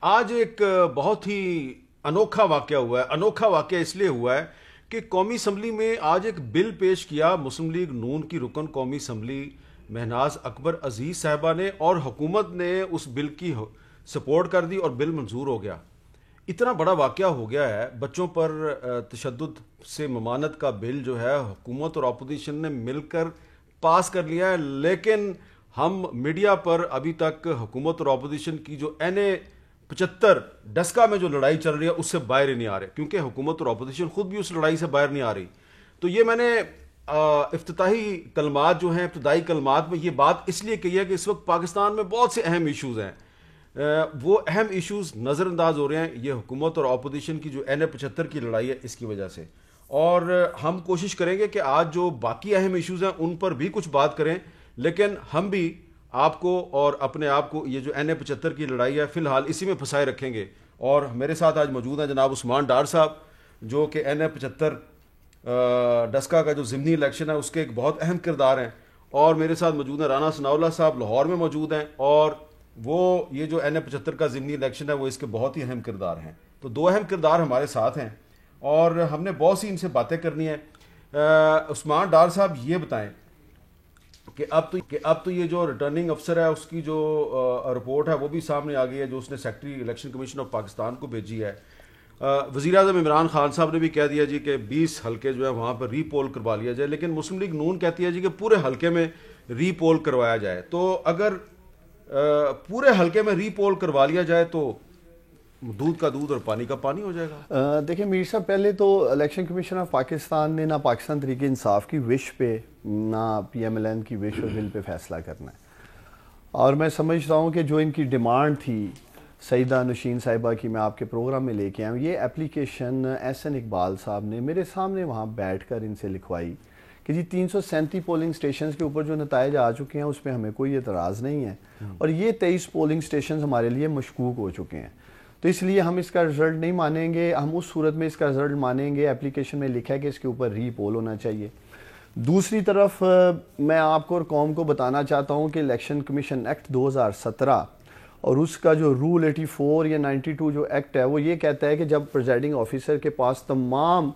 آج ایک بہت ہی انوکھا واقعہ ہوا ہے. انوکھا واقعہ اس لیے ہوا ہے کہ قومی اسمبلی میں آج ایک بل پیش کیا مسلم لیگ نون کی رکن قومی اسمبلی مہناز اکبر عزیز صاحبہ نے, اور حکومت نے اس بل کی سپورٹ کر دی اور بل منظور ہو گیا. اتنا بڑا واقعہ ہو گیا ہے. بچوں پر تشدد سے ممانعت کا بل جو ہے حکومت اور اپوزیشن نے مل کر پاس کر لیا ہے, لیکن ہم میڈیا پر ابھی تک حکومت اور اپوزیشن کی جو NA-75 ڈسکا میں جو لڑائی چل رہی ہے اس سے باہر ہی نہیں آ رہے, کیونکہ حکومت اور اپوزیشن خود بھی اس لڑائی سے باہر نہیں آ رہی. تو یہ میں نے افتتاحی کلمات جو ہیں, ابتدائی کلمات میں یہ بات اس لیے کہی ہے کہ اس وقت پاکستان میں بہت سے اہم ایشوز ہیں, وہ اہم ایشوز نظر انداز ہو رہے ہیں یہ حکومت اور اپوزیشن کی جو NA-75 کی لڑائی ہے اس کی وجہ سے. اور ہم کوشش کریں گے کہ آج جو باقی اہم ایشوز ہیں ان پر بھی کچھ بات کریں, لیکن ہم بھی آپ کو اور اپنے آپ کو یہ جو NA-75 کی لڑائی ہے فی الحال اسی میں پھنسائے رکھیں گے. اور میرے ساتھ آج موجود ہیں جناب عثمان ڈار صاحب, جو کہ NA-75 ڈسکا کا جو ضمنی الیکشن ہے اس کے ایک بہت اہم کردار ہیں, اور میرے ساتھ موجود ہیں رانا ثناء اللہ صاحب لاہور میں موجود ہیں, اور وہ یہ جو NA-75 کا ضمنی الیکشن ہے وہ اس کے بہت ہی اہم کردار ہیں. تو دو اہم کردار ہمارے ساتھ ہیں اور ہم نے بہت سی ان سے باتیں کرنی ہیں. عثمان ڈار صاحب یہ بتائیں کہ اب تو یہ جو ریٹرننگ افسر ہے اس کی جو رپورٹ ہے وہ بھی سامنے آ گئی ہے, جو اس نے secretary election commission of Pakistan کو بھیجی ہے. وزیر اعظم عمران خان صاحب نے بھی کہہ دیا جی کہ 20 حلقے جو ہے وہاں پر ری پول کروا لیا جائے, لیکن مسلم لیگ نون کہتی ہے جی کہ پورے حلقے میں ری پول کروایا جائے. تو اگر پورے حلقے میں ری پول کروا لیا جائے تو دودھ کا دودھ اور پانی کا پانی ہو جائے گا. دیکھیں میر صاحب, پہلے تو الیکشن کمیشن آف پاکستان نے نہ پاکستان تحریک انصاف کی وش پہ نہ PMLN کی وش اور بل پہ فیصلہ کرنا ہے, اور میں سمجھتا ہوں کہ جو ان کی ڈیمانڈ تھی سیدہ نشین صاحبہ کی, میں آپ کے پروگرام میں لے کے آیا ہوں. یہ اپلیکیشن SN اقبال صاحب نے میرے سامنے وہاں بیٹھ کر ان سے لکھوائی کہ جی 337 پولنگ سٹیشنز کے اوپر جو نتائج آ چکے ہیں اس پہ ہمیں کوئی اعتراض نہیں ہے, اور یہ 23 پولنگ سٹیشنز ہمارے لیے مشکوک ہو چکے ہیں, تو اس لیے ہم اس کا رزلٹ نہیں مانیں گے. ہم اس صورت میں اس کا رزلٹ مانیں گے, اپلیکیشن میں لکھا ہے کہ اس کے اوپر ری پول ہونا چاہیے. دوسری طرف میں آپ کو اور قوم کو بتانا چاہتا ہوں کہ الیکشن کمیشن ایکٹ 2017 اور اس کا جو رول 84 یا 92 جو ایکٹ ہے وہ یہ کہتا ہے کہ جب پریزائڈنگ آفیسر کے پاس تمام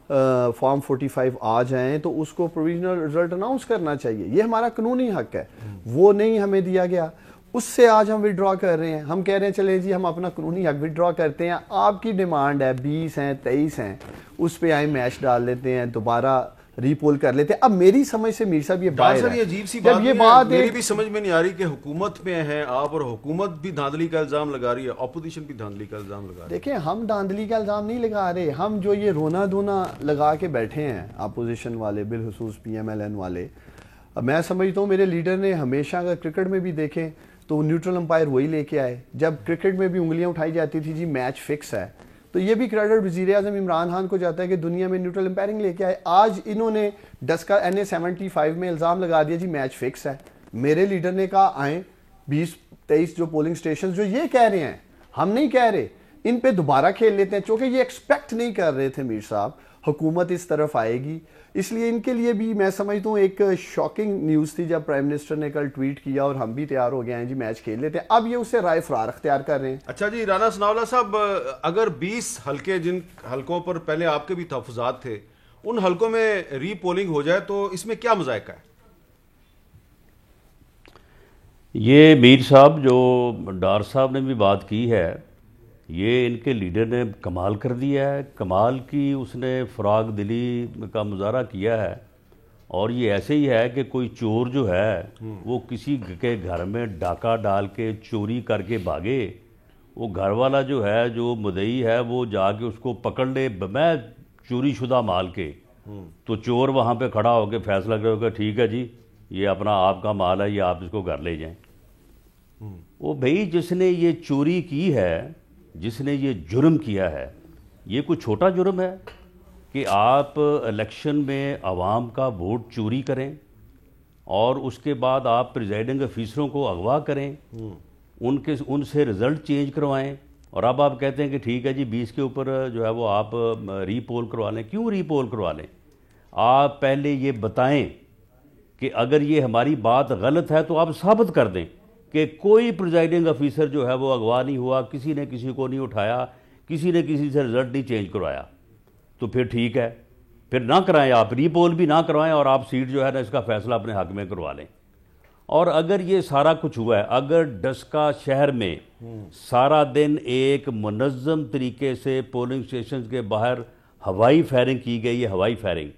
فارم 45 آ جائیں تو اس کو پروویژنل رزلٹ اناؤنس کرنا چاہیے. یہ ہمارا قانونی حق ہے, وہ نہیں ہمیں دیا گیا, اس سے آج ہم وڈرا کر رہے ہیں. ہم کہہ رہے ہیں چلیں جی ہم اپنا قانونی حق وڈرا کرتے ہیں, آپ کی ڈیمانڈ ہے 20 ہیں 23 ہیں, اس پہ آئیں میچ ڈال لیتے ہیں, دوبارہ ری پول کر لیتے ہیں. اب میری سمجھ سے میر صاحب یہ باہر ہے, یہ عجیب سی بات ہے, میری بھی سمجھ میں نہیں آ رہی کہ حکومت میں ہیں آپ اور حکومت بھی دھاندلی کا الزام لگا رہی ہے, اپوزیشن بھی دھاندلی کا الزام لگا رہی ہے. دیکھیں ہم دھاندلی کا الزام نہیں لگا رہے, ہم جو یہ رونا دھونا لگا کے بیٹھے ہیں اپوزیشن والے, بالخصوص PMLN والے, میں سمجھتا ہوں میرے لیڈر نے ہمیشہ اگر کرکٹ میں بھی دیکھیں تو نیوٹرل امپائر وہی لے کے آئے. جب کرکٹ میں بھی انگلیاں اٹھائی جاتی تھی جی میچ فکس ہے, تو یہ بھی کریڈٹ وزیر اعظم عمران خان کو جاتا ہے کہ دنیا میں نیوٹرل امپائرنگ لے کے آئے. آج انہوں نے ڈسکا NA-75 میں الزام لگا دیا جی میچ فکس ہے. میرے لیڈر نے کہا آئیں 20-23 جو پولنگ سٹیشن جو یہ کہہ رہے ہیں, ہم نہیں کہہ رہے, ان پہ دوبارہ کھیل لیتے ہیں, چونکہ یہ ایکسپیکٹ نہیں کر رہے تھے میر صاحب حکومت اس طرف آئے گی. اس لیے ان کے لیے بھی میں سمجھتا ہوں ایک شاکنگ نیوز تھی جب پرائم منسٹر نے کل ٹویٹ کیا اور ہم بھی تیار ہو گئے ہیں جی میچ کھیل لیتے ہیں. اب یہ اسے رائے فرار اختیار کر رہے ہیں. اچھا جی رانا ثناء اللہ صاحب, اگر 20 حلقے جن حلقوں پر پہلے آپ کے بھی تحفظات تھے ان حلقوں میں ری پولنگ ہو جائے تو اس میں کیا مذائقہ ہے؟ یہ میر صاحب جو ڈار صاحب نے بھی بات کی ہے, یہ ان کے لیڈر نے کمال کر دیا ہے. کمال کی اس نے فراغ دلی کا مظاہرہ کیا ہے, اور یہ ایسے ہی ہے کہ کوئی چور جو ہے وہ کسی کے گھر میں ڈاکہ ڈال کے چوری کر کے بھاگے, وہ گھر والا جو ہے جو مدعی ہے وہ جا کے اس کو پکڑ لے میں چوری شدہ مال کے, تو چور وہاں پہ کھڑا ہو کے فیصلہ کرے گا ٹھیک ہے جی یہ اپنا آپ کا مال ہے, یہ آپ اس کو گھر لے جائیں. وہ بھائی جس نے یہ چوری کی ہے, جس نے یہ جرم کیا ہے, یہ کوئی چھوٹا جرم ہے کہ آپ الیکشن میں عوام کا ووٹ چوری کریں اور اس کے بعد آپ پریزائڈنگ افیسروں کو اغوا کریں, ان سے رزلٹ چینج کروائیں, اور اب آپ کہتے ہیں کہ ٹھیک ہے جی 20 کے اوپر جو ہے وہ آپ ری پول کروا لیں. کیوں ری پول کروا لیں؟ آپ پہلے یہ بتائیں کہ اگر یہ ہماری بات غلط ہے تو آپ ثابت کر دیں کہ کوئی پریزائڈنگ آفیسر جو ہے وہ اغوا نہیں ہوا, کسی نے کسی کو نہیں اٹھایا, کسی نے کسی سے رزلٹ نہیں چینج کروایا. تو پھر ٹھیک ہے, پھر نہ کرائیں, آپ ری پول بھی نہ کروائیں اور آپ سیٹ جو ہے نا اس کا فیصلہ اپنے حق میں کروا لیں. اور اگر یہ سارا کچھ ہوا ہے, اگر ڈسکا شہر میں سارا دن ایک منظم طریقے سے پولنگ اسٹیشنز کے باہر ہوائی فائرنگ کی گئی ہے, ہوائی فائرنگ,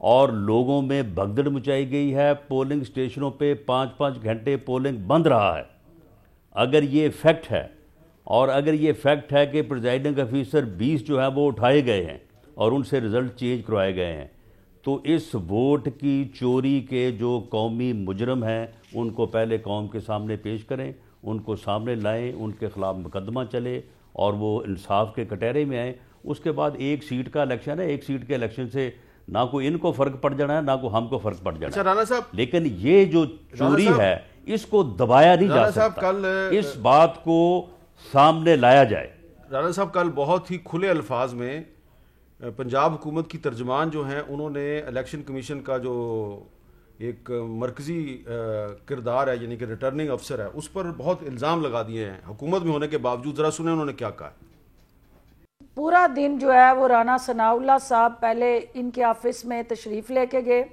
اور لوگوں میں بھگدڑ مچائی گئی ہے, پولنگ اسٹیشنوں پہ 5-5 گھنٹے پولنگ بند رہا ہے, اگر یہ فیکٹ ہے, اور اگر یہ فیکٹ ہے کہ پریزائڈنگ آفیسر 20 جو ہے وہ اٹھائے گئے ہیں اور ان سے رزلٹ چینج کروائے گئے ہیں, تو اس ووٹ کی چوری کے جو قومی مجرم ہیں ان کو پہلے قوم کے سامنے پیش کریں, ان کو سامنے لائیں, ان کے خلاف مقدمہ چلے اور وہ انصاف کے کٹہرے میں آئیں. اس کے بعد ایک سیٹ کا الیکشن ہے, ایک سیٹ کے الیکشن سے نہ کوئی ان کو فرق پڑ جانا ہے نہ کوئی ہم کو فرق پڑ جانا ہے. اچھا رانا صاحب, لیکن یہ جو چوری ہے اس کو دبایا نہیں جا سکتا, اس بات کو سامنے لایا جائے. رانا صاحب کل بہت ہی کھلے الفاظ میں پنجاب حکومت کی ترجمان جو ہیں انہوں نے الیکشن کمیشن کا جو ایک مرکزی کردار ہے یعنی کہ ریٹرننگ افسر ہے اس پر بہت الزام لگا دیے ہیں حکومت میں ہونے کے باوجود. ذرا سنیں انہوں نے کیا کہا ہے. پورا دن جو ہے وہ رانا ثناء اللہ صاحب پہلے ان کے آفس میں تشریف لے کے گئے,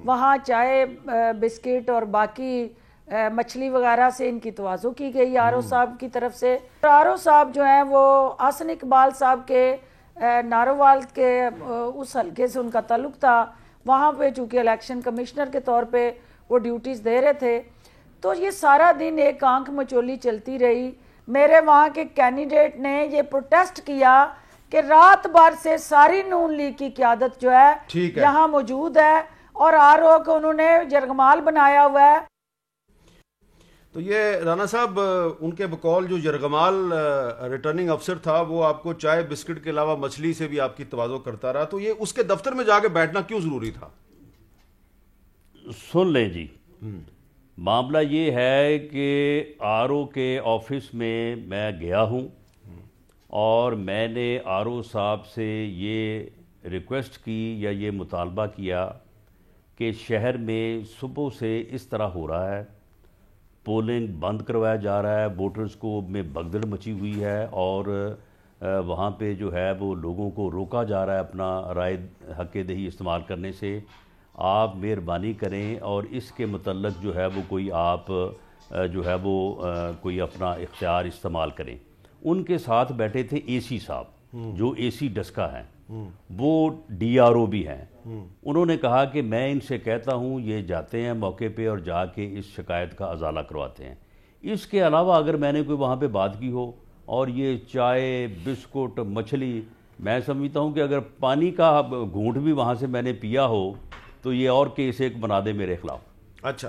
وہاں چائے بسکٹ اور باقی مچھلی وغیرہ سے ان کی تواضع کی گئی آر او صاحب کی طرف سے. آر او صاحب جو ہیں وہ حسن اقبال صاحب کے نارووال کے اس حلقے سے ان کا تعلق تھا, وہاں پہ چونکہ الیکشن کمشنر کے طور پہ وہ ڈیوٹیز دے رہے تھے, تو یہ سارا دن ایک آنکھ مچولی چلتی رہی. میرے وہاں کے کینڈیڈیٹ نے یہ پروٹیسٹ کیا کہ رات بھر سے ساری نون لیگ کی قیادت جو ہے یہاں موجود ہے اور آر او کو انہوں نے یرغمال بنایا ہوا ہے. تو یہ رانا صاحب ان کے بقول جو یرغمال ریٹرننگ افسر تھا وہ آپ کو چائے بسکٹ کے علاوہ مچھلی سے بھی آپ کی تواضع کرتا رہا, تو یہ اس کے دفتر میں جا کے بیٹھنا کیوں ضروری تھا؟ سن لیں جی, معاملہ یہ ہے کہ آر او کے آفس میں گیا ہوں اور میں نے آر او صاحب سے یہ ریکویسٹ کی یا یہ مطالبہ کیا کہ شہر میں صبح سے اس طرح ہو رہا ہے, پولنگ بند کروایا جا رہا ہے, ووٹرز کو میں بھگدڑ مچی ہوئی ہے اور وہاں پہ جو ہے وہ لوگوں کو روکا جا رہا ہے اپنا رائے حق دہی استعمال کرنے سے. آپ مہربانی کریں اور اس کے متعلق جو ہے وہ کوئی آپ جو ہے وہ کوئی اپنا اختیار استعمال کریں. ان کے ساتھ بیٹھے تھے اے سی صاحب جو اے سی ڈسکا ہیں, وہ ڈی آر او بھی ہیں. انہوں نے کہا کہ میں ان سے کہتا ہوں یہ جاتے ہیں موقع پہ اور جا کے اس شکایت کا ازالہ کرواتے ہیں. اس کے علاوہ اگر میں نے کوئی وہاں پہ بات کی ہو اور یہ چائے بسکٹ مچھلی, میں سمجھتا ہوں کہ اگر پانی کا گھونٹ بھی وہاں سے میں نے پیا ہو تو یہ اور کیس ایک بنا دے میرے خلاف. اچھا